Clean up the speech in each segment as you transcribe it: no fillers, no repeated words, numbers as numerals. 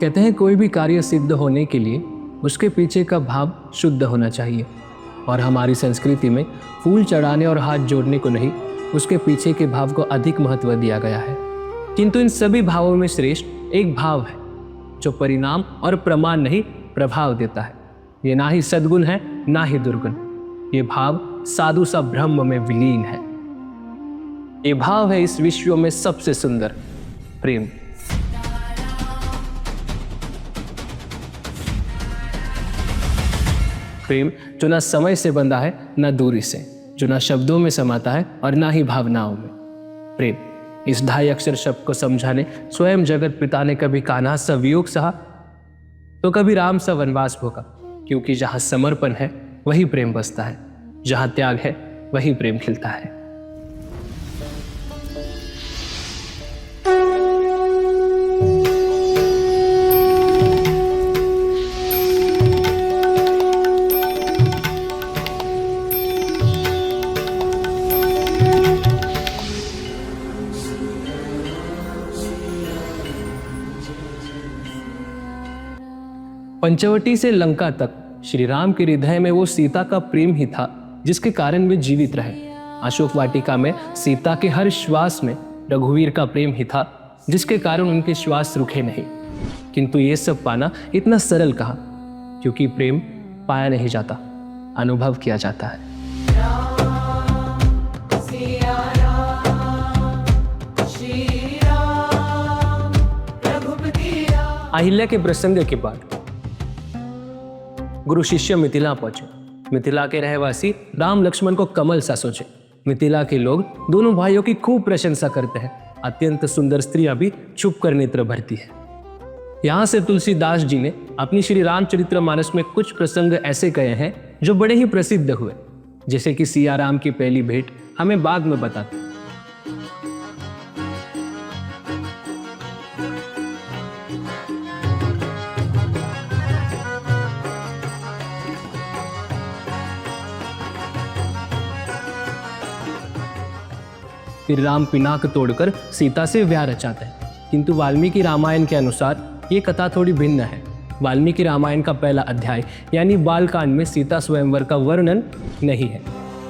कहते हैं कोई भी कार्य सिद्ध होने के लिए उसके पीछे का भाव शुद्ध होना चाहिए, और हमारी संस्कृति में फूल चढ़ाने और हाथ जोड़ने को नहीं, उसके पीछे के भाव को अधिक महत्व दिया गया है। किंतु इन सभी भावों में श्रेष्ठ एक भाव है जो परिणाम और प्रमाण नहीं, प्रभाव देता है। ये ना ही सद्गुण है ना ही दुर्गुण, ये भाव साधु सा ब्रह्म में विलीन है। ये भाव है इस विश्व में सबसे सुंदर, प्रेम। प्रेम जो ना समय से बंधा है ना दूरी से, जो ना शब्दों में समाता है और ना ही भावनाओं में। प्रेम, इस 2.5 अक्षर शब्द को समझाने स्वयं जगत पिता ने कभी कान्हा सा वियोग सहा तो कभी राम सा वनवास भोगा, क्योंकि जहां समर्पण है वही प्रेम बसता है, जहां त्याग है वही प्रेम खिलता है। पंचवटी से लंका तक श्री राम के हृदय में वो सीता का प्रेम ही था जिसके कारण वे जीवित रहे। अशोक वाटिका में सीता के हर श्वास में रघुवीर का प्रेम ही था जिसके कारण उनके श्वास रुके नहीं। किंतु ये सब पाना इतना सरल कहा, क्योंकि प्रेम पाया नहीं जाता, अनुभव किया जाता है। अहिल्या के प्रसंग के बाद गुरु शिष्य मिथिला पहुंचे। मिथिला के रहवासी राम लक्ष्मण को कमल सा सोचे। मिथिला के लोग दोनों भाइयों की खूब प्रशंसा करते हैं। अत्यंत सुंदर स्त्रियां भी छुप कर नेत्र भरती है। यहां से तुलसीदास जी ने अपनी श्री रामचरितमानस में कुछ प्रसंग ऐसे कहे हैं जो बड़े ही प्रसिद्ध हुए, जैसे कि सिया राम की पहली भेंट हमें बाद में बताते हैं। फिर राम पिनाक तोड़कर सीता से विवाह रचाते हैं। किंतु वाल्मीकि रामायण के अनुसार ये कथा थोड़ी भिन्न है। वाल्मीकि रामायण का पहला अध्याय यानी बालकांड में सीता स्वयंवर का वर्णन नहीं है।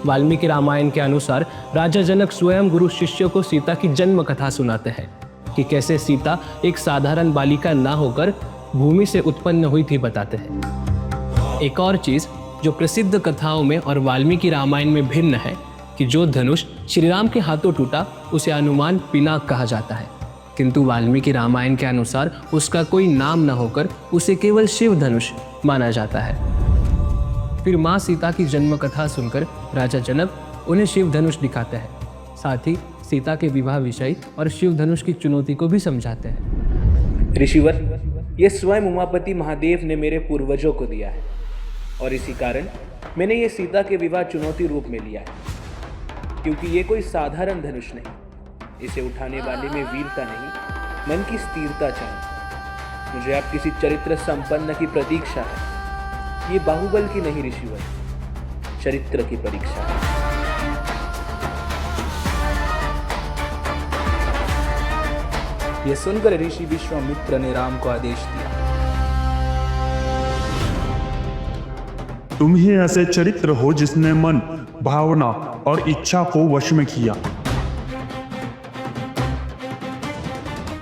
वाल्मीकि रामायण के अनुसार राजा जनक स्वयं गुरु शिष्य को सीता की जन्म कथा सुनाते हैं कि कैसे सीता एक साधारण बालिका ना होकर भूमि से उत्पन्न हुई थी, बताते हैं। एक और चीज जो प्रसिद्ध कथाओं में और वाल्मीकि रामायण में भिन्न है कि जो धनुष श्री राम के हाथों टूटा उसे हनुमान पिनाक कहा जाता है, किंतु वाल्मीकि रामायण के अनुसार उसका कोई नाम न होकर उसे केवल शिव धनुष माना जाता है। फिर माँ सीता की जन्म कथा सुनकर राजा जनक उन्हें शिव धनुष दिखाते हैं। साथ ही सीता के विवाह विषय और शिव धनुष की चुनौती को भी समझाते हैं। ऋषिवर, ये स्वयं उमापति महादेव ने मेरे पूर्वजों को दिया है और इसी कारण मैंने ये सीता के विवाह चुनौती रूप में लिया है, क्योंकि ये कोई साधारण धनुष नहीं, इसे उठाने वाले में वीरता नहीं, मन की स्थिरता चाहिए। मुझे आप किसी चरित्र संपन्न की प्रतीक्षा है। ये बाहुबल की नहीं ऋषिवर, चरित्र की परीक्षा है। यह सुनकर ऋषि विश्वामित्र ने राम को आदेश दिया, तुम ही ऐसे चरित्र हो जिसने मन, भावना और इच्छा को वश में किया।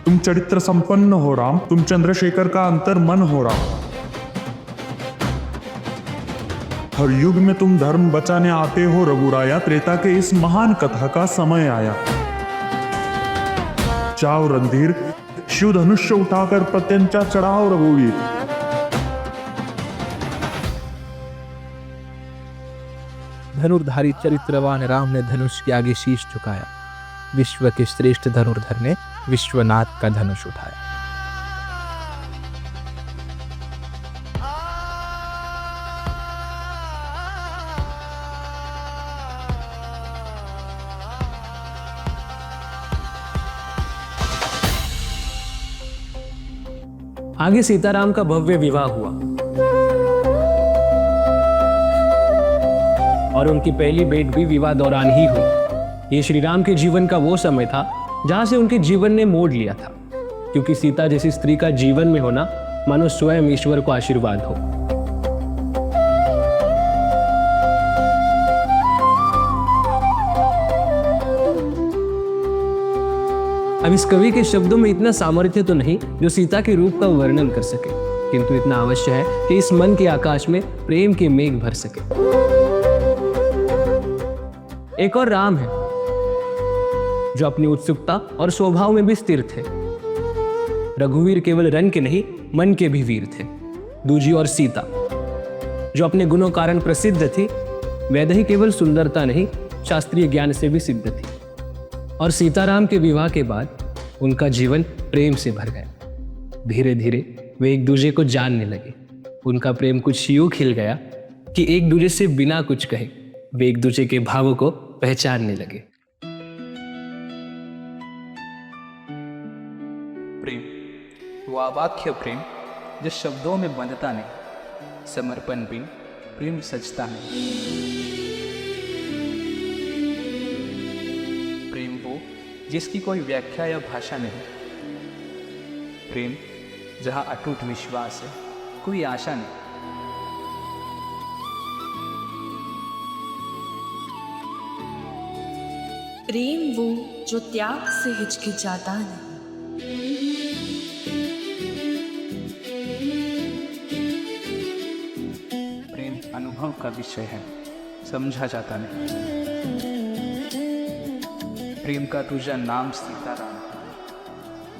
तुम चरित्र संपन्न हो राम, तुम चंद्रशेखर का अंतर मन हो राम। हर युग में तुम धर्म बचाने आते हो रघुराया, त्रेता के इस महान कथा का समय आया। जाओ रणधीर, शिव धनुष्य उठाकर प्रत्यंचा चढ़ाओ रघुवीर। धनुर्धारी चरित्रवान राम ने धनुष के आगे शीश झुकाया। विश्व के श्रेष्ठ धनुर्धर ने विश्वनाथ का धनुष उठाया। आगे सीताराम का भव्य विवाह हुआ और उनकी पहली भेंट भी विवाह दौरान ही हुई। ये श्री राम के जीवन का वो समय था जहां से उनके जीवन ने मोड़ लिया था। क्योंकि सीता जैसी स्त्री का जीवन में होना मानो स्वयं ईश्वर को आशीर्वाद हो। अब इस कवि के शब्दों में इतना सामर्थ्य तो नहीं जो सीता के रूप का वर्णन कर सके, किंतु इतना अवश्य है कि इस मन के आकाश में प्रेम के मेघ भर सके। एक और राम है जो अपनी उत्सुकता और स्वभाव में भी स्थिर थे। रघुवीर केवल रन के नहीं मन के भी वीर थे। दूजी और सीता जो अपने गुणों कारण प्रसिद्ध थी, वैदेही केवल सुंदरता नहीं शास्त्रीय ज्ञान से भी सिद्ध थी। और सीताराम के विवाह के बाद उनका जीवन प्रेम से भर गया। धीरे धीरे वे एक दूसरे को जानने लगे। उनका प्रेम कुछ यूं खिल गया कि एक दूसरे से बिना कुछ कहे वे एक दूसरे के भावों को पहचानने लगे। प्रेम वो अवाक्य प्रेम जो शब्दों में बंधता नहीं, समर्पण बिन प्रेम सजता नहीं। प्रेम वो जिसकी कोई व्याख्या या भाषा नहीं। प्रेम जहाँ अटूट विश्वास है, कोई आशा नहीं। प्रेम वो जो त्याग से हिचकिचाता नहीं। प्रेम अनुभव का विषय है, समझा जाता नहीं। प्रेम का तुझा नाम सीताराम,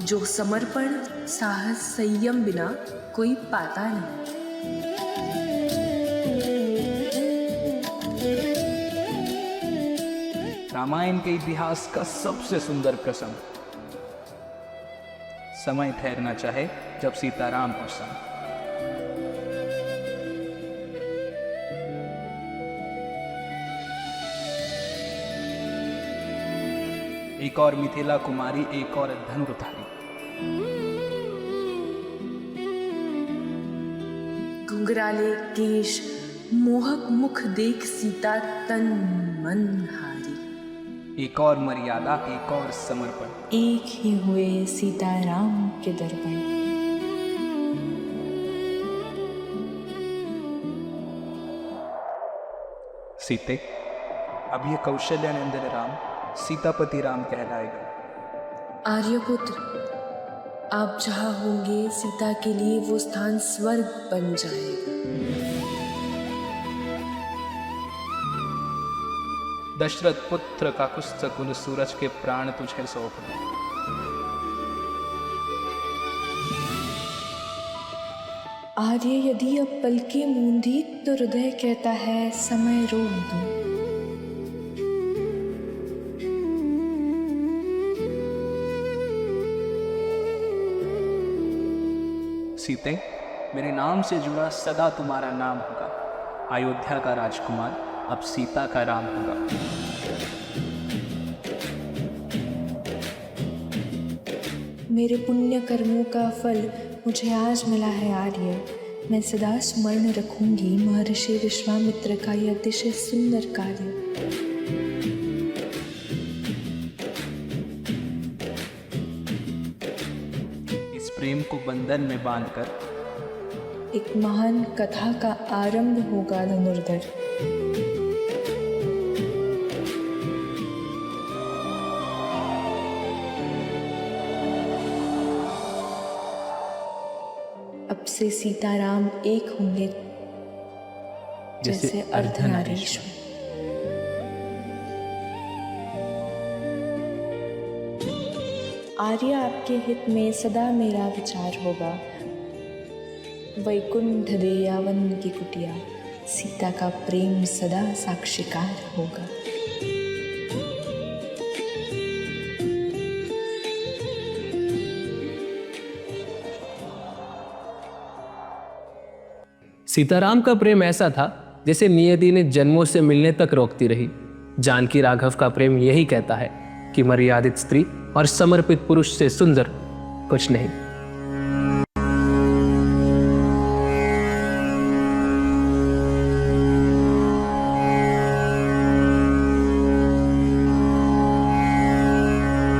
जो समर्पण साहस संयम बिना कोई पाता नहीं। रामायण के इतिहास का सबसे सुंदर प्रसंग। समय ठहरना चाहे जब सीताराम हो संग। एक और मिथिला कुमारी, एक और धनुर्धारी। घुंघराले केश मोहक मुख देख सीता तन मन हारी। एक और मर्यादा, एक और समर्पण। एक ही हुए सीताराम के दर्पण। सीते, अब ये कौशल्या नंदन राम सीतापति राम कहलाएगा। आर्यपुत्र, आप जहाँ होंगे सीता के लिए वो स्थान स्वर्ग बन जाएगा। दशरथ पुत्र का कुछ कुल सूरज के प्राण तुझे सौंप दूं। आर्य यदि अब पलके मूंदी तो हृदय कहता है समय रोक दूं। सीते, मेरे नाम से जुड़ा सदा तुम्हारा नाम होगा। अयोध्या का राजकुमार अब सीता का राम होगा। मेरे पुण्य कर्मों का फल मुझे आज मिला है आर्य। मैं सदा स्मरण रखूंगी महर्षि विश्वामित्र का यह अतिशय सुंदर कार्य। इस प्रेम को बंधन में बांधकर एक महान कथा का आरंभ होगा धनुर्धर। अब से सीताराम एक होंगे जैसे अर्धनारीश्वर। आर्य, आपके हित में सदा मेरा विचार होगा। वैकुंठ दे यावन की कुटिया, सीता का प्रेम सदा साक्षीकार होगा। सीताराम का प्रेम ऐसा था जैसे नियति ने जन्मों से मिलने तक रोकती रही। जानकी राघव का प्रेम यही कहता है कि मर्यादित स्त्री और समर्पित पुरुष से सुंदर कुछ नहीं।